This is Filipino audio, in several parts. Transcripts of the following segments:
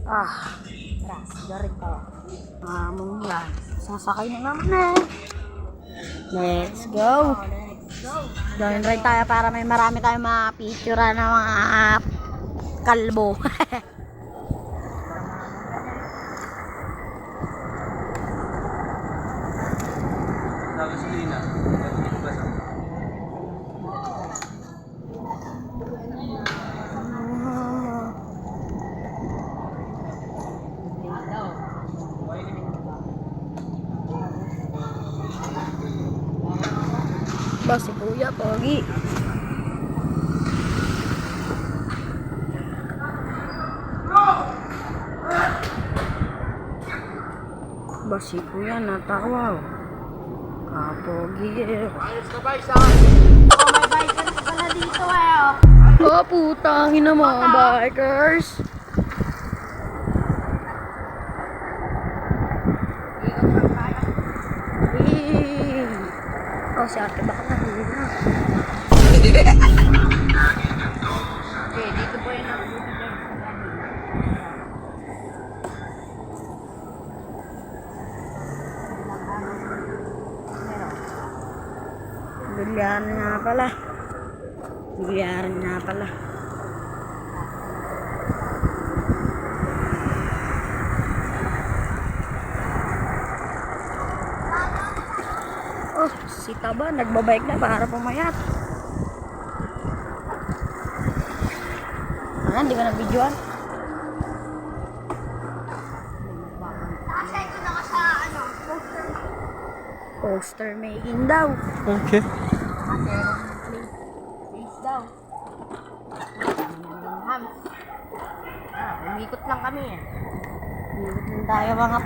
Tara, sigarito. Among yan. Sasakay na naman eh. Let's go. Doon rin tayo para may marami tayong mga picture ng mga kalbo. Sa gasolina. Ba si Kuya Pogi. Ba si Kuya natawa. Kapogi eh. Ayos ka ba isa? May bikers pala dito eh. Oh putang ina mga bikers. Oh, si ate baka nahuli na. Okay, dito po yung nabuti dyan. Bilyaran nga pala. Bilyaran nga pala. Oh, si Taba nagbabike na para pumayat. Hindi ka nag-videoan? Nasa ito na ka sa poster making daw. Okay. Face daw. Umikot lang kami eh. Umikot lang tayo mga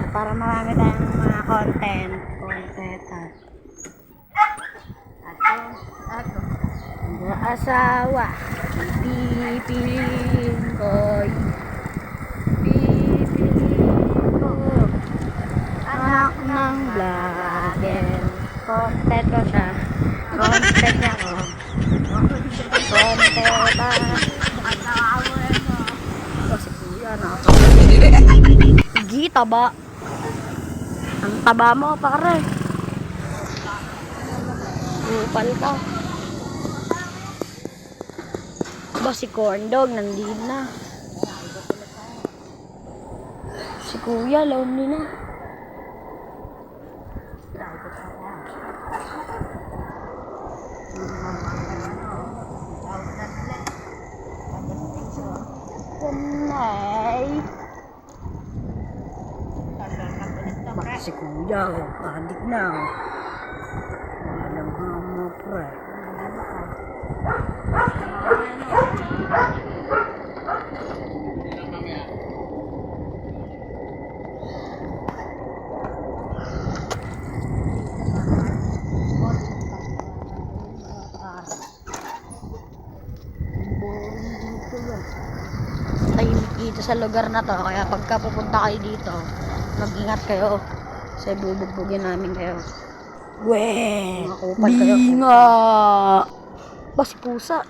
para marami tayong mga content. Ato. Ang asawa. Pipiliin ko'y anak ng vlogger. Content ko siya. Content niya ko. Content ba? Oh, si Kuya na. Sige, taba. Ang taba mo, pare. Upal ka. Ba si Corndog nandito na. Si Kuya lonely na. Kunay. Ba si Kuya adik na. Walang hama pre. Tahimik dito sa lugar na to, kaya pagka pupunta kayo dito, mag-ingat kayo kasi bubugbugin namin kayo. Weh! Binga! Ba si pusa?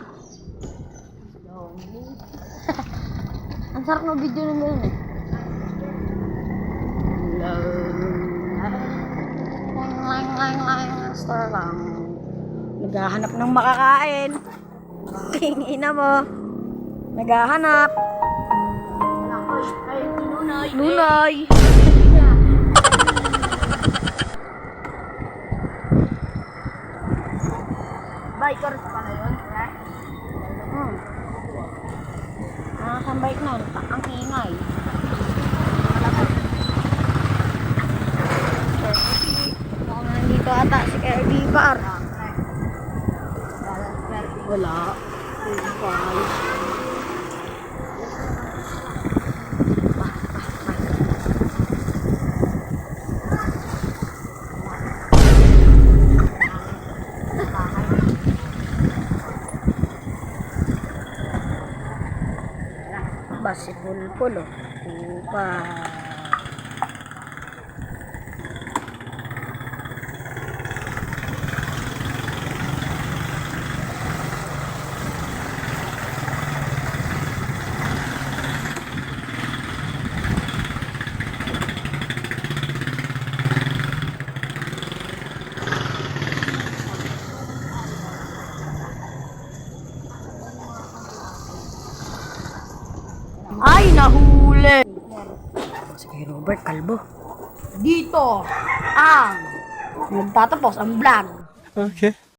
Ang sarap ng video ng gano'n eh. Star lang. Naghahanap ng makakain. Tingina mo. Naghahanap. Lunay. Bikers pala yun, right? Nakakambike na. Ang ingay. Mukhang nandito ata si Kirby Bar. Wala. Basi pulpul oh. Upa. Ay, nahuli! Si kay Robert Calvo. Dito ang nagtatapos ang vlog. Okay.